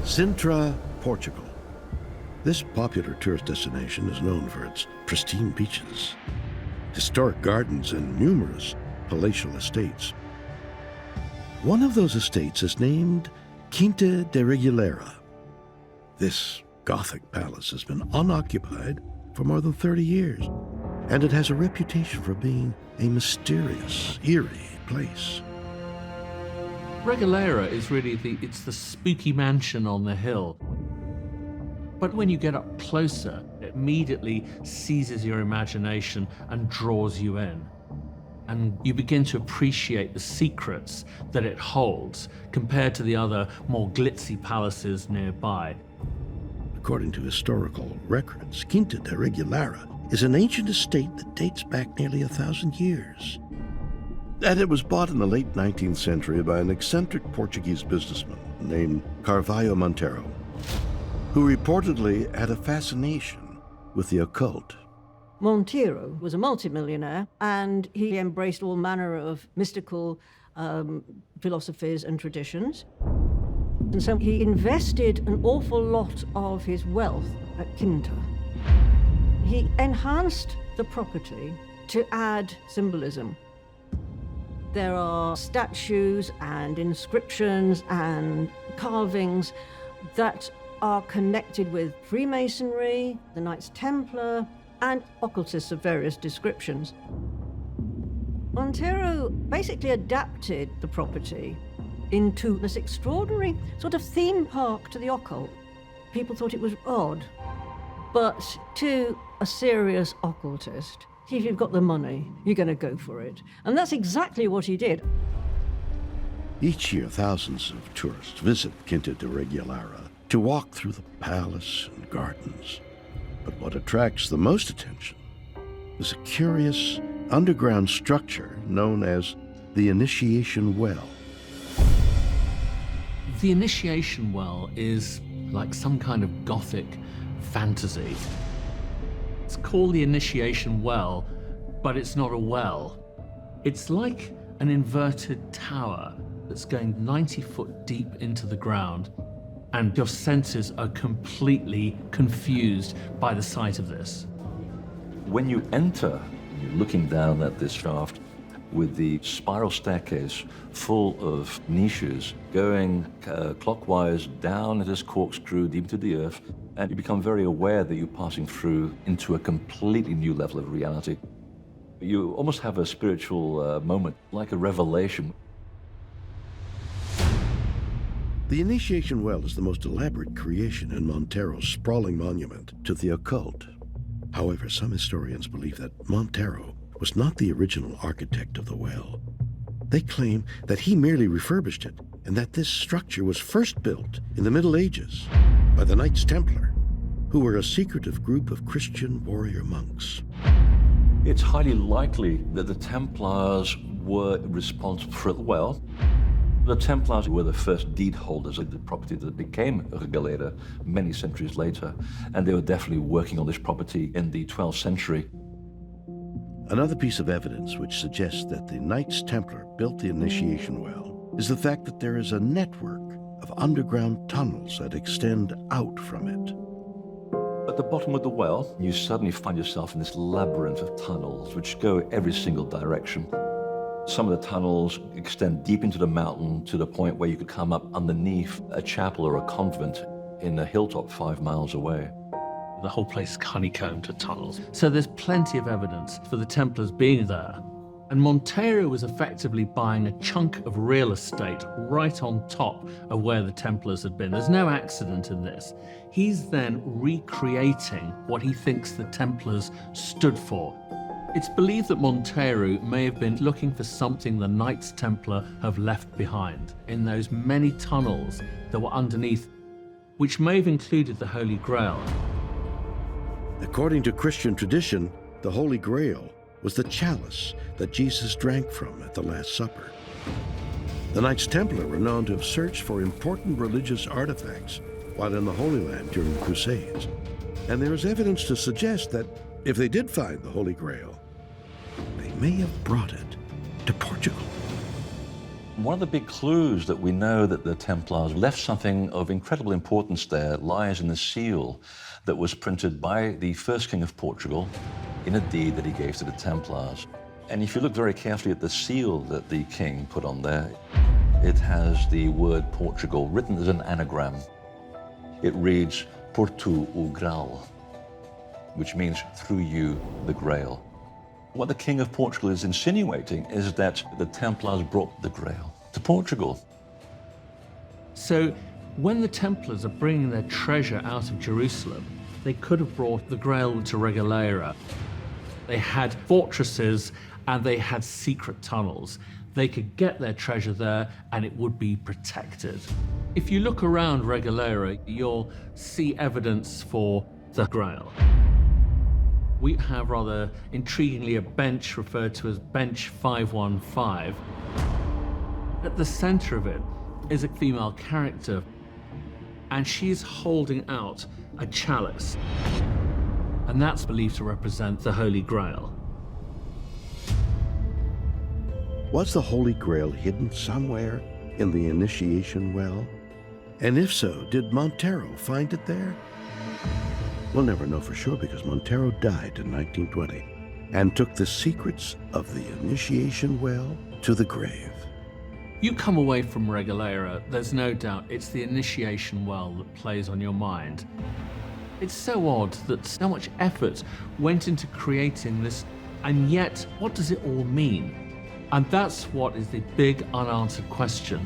Sintra, Portugal. This popular tourist destination is known for its pristine beaches, historic gardens, and numerous palatial estates. One of those estates is named Quinta de Regulera. This Gothic palace has been unoccupied for more than 30 years, and it has a reputation for being a mysterious, eerie place. Regulera is really it's the spooky mansion on the hill. But when you get up closer, it immediately seizes your imagination and draws you in. And you begin to appreciate the secrets that it holds compared to the other more glitzy palaces nearby. According to historical records, Quinta de Regulera is an ancient estate that dates back nearly 1,000 years. And it was bought in the late 19th century by an eccentric Portuguese businessman named Carvalho Monteiro, who reportedly had a fascination with the occult. Monteiro was a multimillionaire, and he embraced all manner of mystical philosophies and traditions. And so he invested an awful lot of his wealth at Quinta. He enhanced the property to add symbolism. There are statues and inscriptions and carvings that are connected with Freemasonry, the Knights Templar, and occultists of various descriptions. Monteiro basically adapted the property into this extraordinary sort of theme park to the occult. People thought it was odd, but to a serious occultist, if you've got the money, you're going to go for it. And that's exactly what he did. Each year, thousands of tourists visit Quinta de Regulera to walk through the palace and gardens. But what attracts the most attention is a curious underground structure known as the Initiation Well. The Initiation Well is like some kind of Gothic fantasy. It's called the Initiation Well, but it's not a well. It's like an inverted tower that's going 90 foot deep into the ground, and your senses are completely confused by the sight of this. When you enter, you're looking down at this shaft with the spiral staircase full of niches going clockwise down this corkscrew deep into the earth, and you become very aware that you're passing through into a completely new level of reality. You almost have a spiritual moment, like a revelation. The Initiation Well is the most elaborate creation in Monteiro's sprawling monument to the occult. However, some historians believe that Monteiro was not the original architect of the well. They claim that he merely refurbished it, and that this structure was first built in the Middle Ages by the Knights Templar, who were a secretive group of Christian warrior monks. It's highly likely that the Templars were responsible for the well. The Templars were the first deed holders of the property that became Regulera many centuries later, and they were definitely working on this property in the 12th century. Another piece of evidence which suggests that the Knights Templar built the Initiation Well is the fact that there is a network of underground tunnels that extend out from it. At the bottom of the well, you suddenly find yourself in this labyrinth of tunnels which go every single direction. Some of the tunnels extend deep into the mountain to the point where you could come up underneath a chapel or a convent in a hilltop 5 miles away. The whole place is honeycombed to tunnels. So there's plenty of evidence for the Templars being there. And Monteiro was effectively buying a chunk of real estate right on top of where the Templars had been. There's no accident in this. He's then recreating what he thinks the Templars stood for. It's believed that Monteiro may have been looking for something the Knights Templar have left behind in those many tunnels that were underneath, which may have included the Holy Grail. According to Christian tradition, the Holy Grail was the chalice that Jesus drank from at the Last Supper. The Knights Templar were known to have searched for important religious artifacts while in the Holy Land during the Crusades. And there is evidence to suggest that if they did find the Holy Grail, they may have brought it to Portugal. One of the big clues that we know that the Templars left something of incredible importance there lies in the seal that was printed by the first King of Portugal in a deed that he gave to the Templars. And if you look very carefully at the seal that the king put on there, it has the word Portugal written as an anagram. It reads, Por tu o Graal, which means through you, the Grail. What the King of Portugal is insinuating is that the Templars brought the Grail to Portugal. So when the Templars are bringing their treasure out of Jerusalem, they could have brought the Grail to Regaleira. They had fortresses and they had secret tunnels. They could get their treasure there and it would be protected. If you look around Regaleira, you'll see evidence for the Grail. We have rather intriguingly a bench referred to as Bench 515. At the center of it is a female character, and she's holding out a chalice, and that's believed to represent the Holy Grail. Was the Holy Grail hidden somewhere in the initiation well? And if so, did Montero find it there? We'll never know for sure because Montero died in 1920 and took the secrets of the initiation well to the grave. You come away from Regaleira, there's no doubt it's the initiation well that plays on your mind. It's so odd that so much effort went into creating this, and yet, what does it all mean? And that's what is the big unanswered question.